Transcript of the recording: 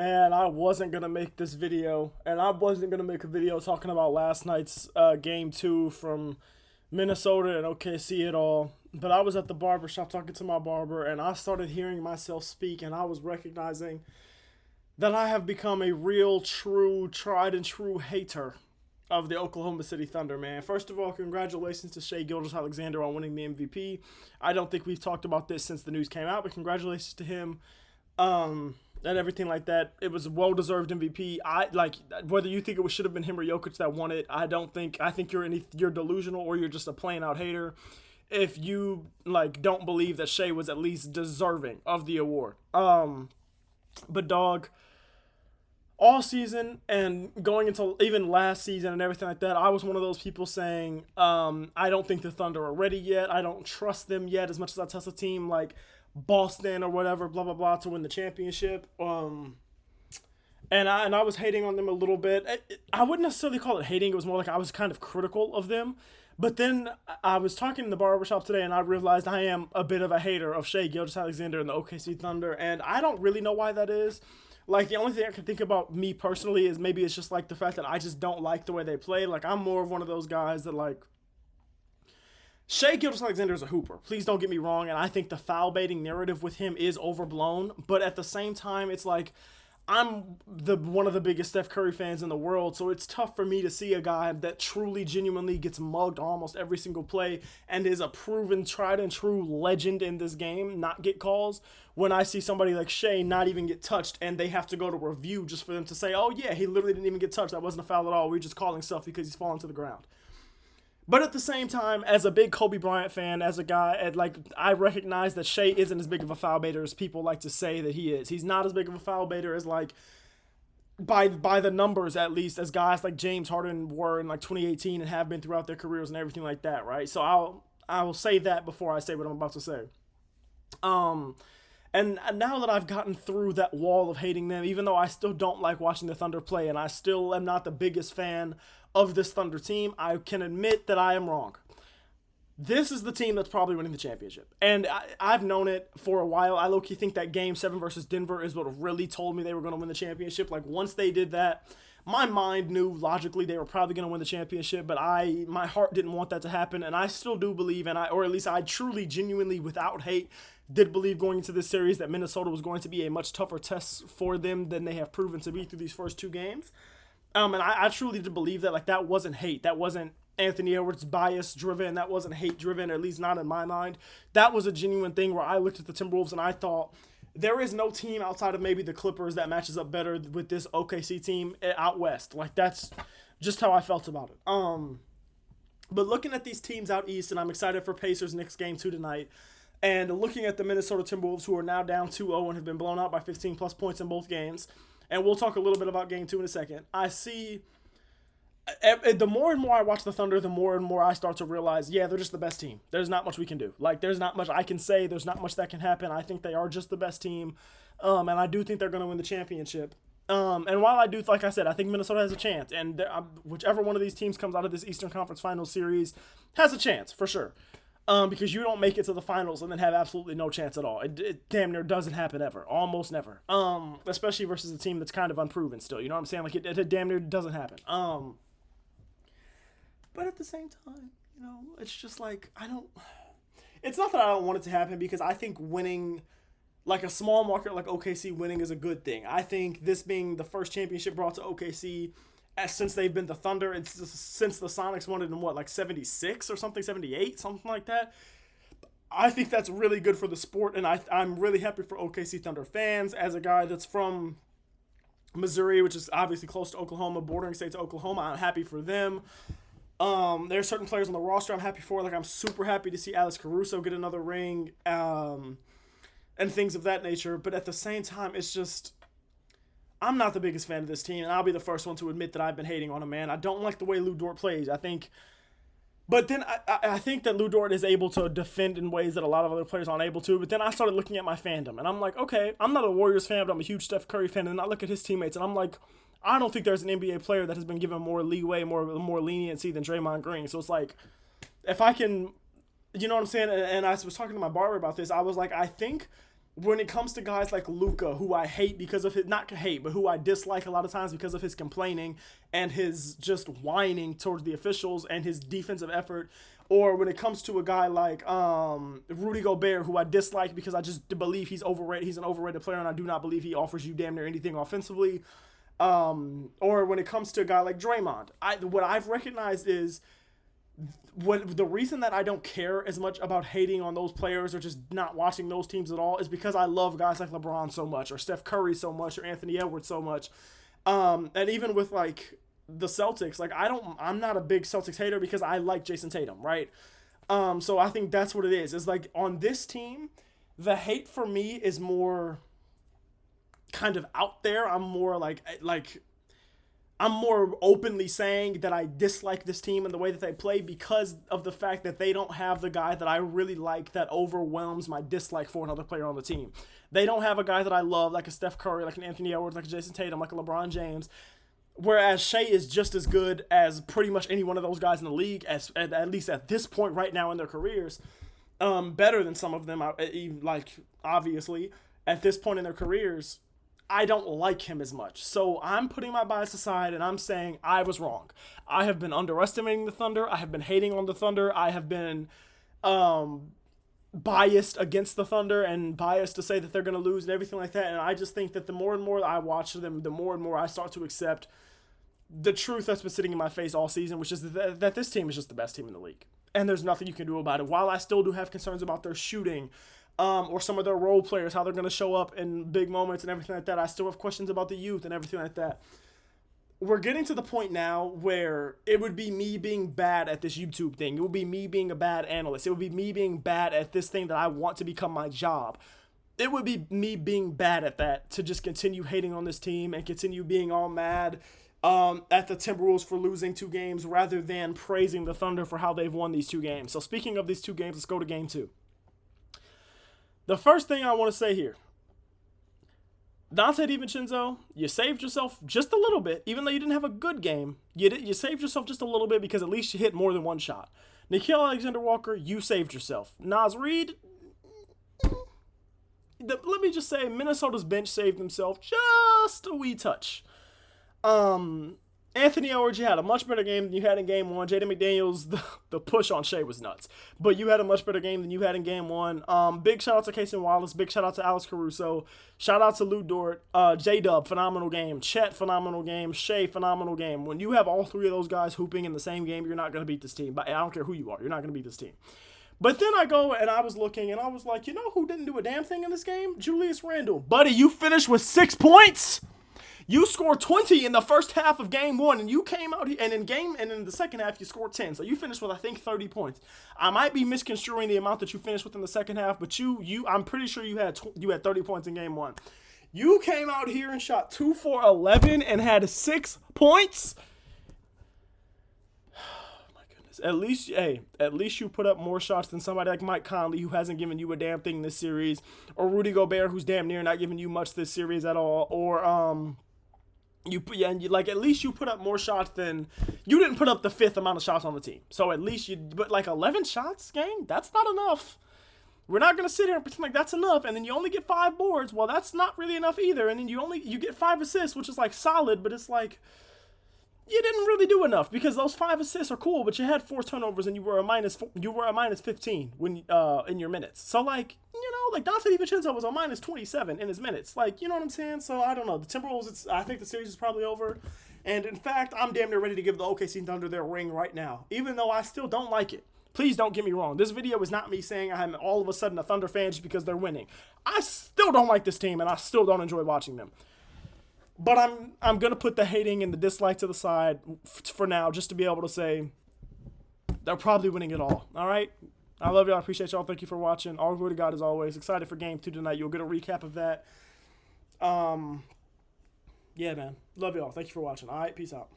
Man, I wasn't going to make this video, and I wasn't going to make a video talking about last night's game 2 from Minnesota and OKC at all. But I was at the barber shop talking to my barber, and I started hearing myself speak, and I was recognizing that I have become a real, true, tried and true hater of the Oklahoma City Thunder, man. First of all, congratulations to Shai Gilgeous-Alexander on winning the MVP. I don't think we've talked about this since the news came out, but congratulations to him. And everything like that. It was a well-deserved MVP. I like whether you think it should have been him or Jokic that won it. I don't think. I think you're delusional or you're just a plain out hater if you don't believe that Shai was at least deserving of the award. But dog, all season and going into even last season and everything like that, I was one of those people saying, I don't think the Thunder are ready yet. I don't trust them yet as much as I trust a team like Boston or whatever, blah, blah, blah, to win the championship. And I was hating on them a little bit. I wouldn't necessarily call it hating. It was more like I was kind of critical of them. But then I was talking in the barbershop today, and I realized I am a bit of a hater of Shai Gilgeous-Alexander and the OKC Thunder, and I don't really know why that is. The only thing I can think about me personally is maybe it's just, the fact that I just don't like the way they play. I'm more of one of those guys that, Shai Gilgeous-Alexander is a hooper. Please don't get me wrong, and I think the foul baiting narrative with him is overblown. But at the same time, it's I'm one of the biggest Steph Curry fans in the world, so it's tough for me to see a guy that truly, genuinely gets mugged almost every single play and is a proven, tried and true legend in this game not get calls. When I see somebody like Shai not even get touched and they have to go to review just for them to say, oh yeah, he literally didn't even get touched. That wasn't a foul at all. We're just calling stuff because he's falling to the ground. But at the same time, as a big Kobe Bryant fan, as a guy, I recognize that Shai isn't as big of a foul baiter as people like to say that he is. He's not as big of a foul baiter as, by the numbers at least, as guys like James Harden were in, 2018 and have been throughout their careers and everything like that, right? So I will say that before I say what I'm about to say. And now that I've gotten through that wall of hating them, even though I still don't like watching the Thunder play and I still am not the biggest fan of this Thunder team, I can admit that I am wrong. This is the team that's probably winning the championship. And I've known it for a while. I low-key think that Game 7 versus Denver is what really told me they were going to win the championship. Once they did that, my mind knew logically they were probably going to win the championship, but my heart didn't want that to happen, and I still do believe, or at least I truly, genuinely, without hate, did believe going into this series that Minnesota was going to be a much tougher test for them than they have proven to be through these first 2 games. And I truly did believe that, that wasn't hate. That wasn't Anthony Edwards bias driven. That wasn't hate driven, or at least not in my mind. That was a genuine thing where I looked at the Timberwolves and I thought, there is no team outside of maybe the Clippers that matches up better with this OKC team out west. That's just how I felt about it. But looking at these teams out east, and I'm excited for Pacers Knicks game 2 tonight, and looking at the Minnesota Timberwolves, who are now down 2-0 and have been blown out by 15 plus points in both games, and we'll talk a little bit about game 2 in a second. I see, the more and more I watch the Thunder, the more and more I start to realize, yeah, they're just the best team. There's not much we can do. There's not much I can say. There's not much that can happen. I think they are just the best team, and I do think they're going to win the championship. And while I do, like I said, I think Minnesota has a chance, and whichever one of these teams comes out of this Eastern Conference Finals series has a chance, for sure. Because you don't make it to the finals and then have absolutely no chance at all. It damn near doesn't happen ever. Almost never. Especially versus a team that's kind of unproven still. You know what I'm saying? It damn near doesn't happen. But at the same time, it's just it's not that I don't want it to happen, because I think winning, a small market like OKC winning is a good thing. I think this being the first championship brought to OKC since they've been the Thunder, and since the Sonics won it in 76 or something, 78, something like that. I think that's really good for the sport, and I'm really happy for OKC Thunder fans. As a guy that's from Missouri, which is obviously close to Oklahoma, bordering state to Oklahoma, I'm happy for them. There are certain players on the roster I'm happy for. I'm super happy to see Alex Caruso get another ring, and things of that nature. But at the same time, it's just, I'm not the biggest fan of this team, and I'll be the first one to admit that I've been hating on him, man. I don't like the way Lou Dort plays. But then I think that Lou Dort is able to defend in ways that a lot of other players aren't able to. But then I started looking at my fandom, and I'm like, okay, I'm not a Warriors fan, but I'm a huge Steph Curry fan. And I look at his teammates, and I'm like, I don't think there's an NBA player that has been given more leeway, more leniency than Draymond Green. So it's if I can, you know what I'm saying? And I was talking to my barber about this. I was like, I think when it comes to guys like Luka, who I hate because of his, not hate, but who I dislike a lot of times because of his complaining and his just whining towards the officials and his defensive effort, or when it comes to a guy like Rudy Gobert, who I dislike because I just believe he's overrated. He's an overrated player, and I do not believe he offers you damn near anything offensively. Or when it comes to a guy like Draymond, what I've recognized is the reason that I don't care as much about hating on those players or just not watching those teams at all is because I love guys like LeBron so much, or Steph Curry so much, or Anthony Edwards so much. And even with like the Celtics, like I'm not a big Celtics hater because I like Jason Tatum, right? So I think that's what it is. It's like on this team, the hate for me is more kind of out there. I'm more like I'm more openly saying that I dislike this team and the way that they play because of the fact that they don't have the guy that I really like that overwhelms my dislike for another player on the team. They don't have a guy that I love like a Steph Curry, like an Anthony Edwards, like a Jason Tatum, like a LeBron James. Whereas Shea is just as good as pretty much any one of those guys in the league, at least at this point right now in their careers. Better than some of them, like obviously, at this point in their careers. I don't like him as much. So I'm putting my bias aside and I'm saying I was wrong. I have been underestimating the Thunder. I have been hating on the Thunder. I have been biased against the Thunder and biased to say that they're going to lose and everything like that. And I just think that the more and more I watch them, the more and more I start to accept the truth that's been sitting in my face all season, which is that this team is just the best team in the league. And there's nothing you can do about it. While I still do have concerns about their shooting, or some of their role players, how they're going to show up in big moments and everything like that. I still have questions about the youth and everything like that. We're getting to the point now where it would be me being bad at this YouTube thing. It would be me being a bad analyst. It would be me being bad at this thing that I want to become my job. It would be me being bad at that to just continue hating on this team and continue being all mad at the Timberwolves for losing 2 games rather than praising the Thunder for how they've won these 2 games. So speaking of these 2 games, let's go to game 2. The first thing I want to say here, Dante DiVincenzo, you saved yourself just a little bit. Even though you didn't have a good game, you saved yourself just a little bit because at least you hit more than one shot. Nickeil Alexander-Walker, you saved yourself. Naz Reid, let me just say, Minnesota's bench saved himself just a wee touch. Anthony Edwards, you had a much better game than you had in game 1. Jaden McDaniels, the push on Shea was nuts. But you had a much better game than you had in game 1. Big shout out to Casey Wallace. Big shout out to Alex Caruso. Shout out to Lou Dort. J-Dub, phenomenal game. Chet, phenomenal game. Shea, phenomenal game. When you have all 3 of those guys hooping in the same game, you're not going to beat this team. But I don't care who you are. You're not going to beat this team. But then I go and I was looking and I was like, you know who didn't do a damn thing in this game? Julius Randle. Buddy, you finished with 6 points. You scored 20 in the first half of game 1, and you came out here, and in the second half you scored 10. So you finished with I think 30 points. I might be misconstruing the amount that you finished with in the second half, but I'm pretty sure you had 30 points in game 1. You came out here and shot 2 for 11 and had 6 points. Oh my goodness. At least you put up more shots than somebody like Mike Conley, who hasn't given you a damn thing this series, or Rudy Gobert, who's damn near not giving you much this series at all, or at least you put up more shots than you didn't put up the 5th amount of shots on the team. So at least but like 11 shots, gang, that's not enough. We're not gonna sit here and pretend like that's enough, and then you only get 5 boards. Well, that's not really enough either. And then you get 5 assists, which is like solid, but it's like you didn't really do enough because those 5 assists are cool, but you had 4 turnovers and you were a minus 15 when in your minutes. So like, like Dante DiVincenzo was a minus 27 in his minutes. Like, you know what I'm saying? So I don't know. The Timberwolves, I think the series is probably over. And in fact, I'm damn near ready to give the OKC Thunder their ring right now, even though I still don't like it. Please don't get me wrong. This video is not me saying I'm all of a sudden a Thunder fan just because they're winning. I still don't like this team, and I still don't enjoy watching them. But I'm going to put the hating and the dislike to the side for now, just to be able to say they're probably winning it all. All right? I love y'all. I appreciate y'all. Thank you for watching. All glory to God as always. Excited for game 2 tonight. You'll get a recap of that. Yeah, man. Love y'all. Thank you for watching. All right? Peace out.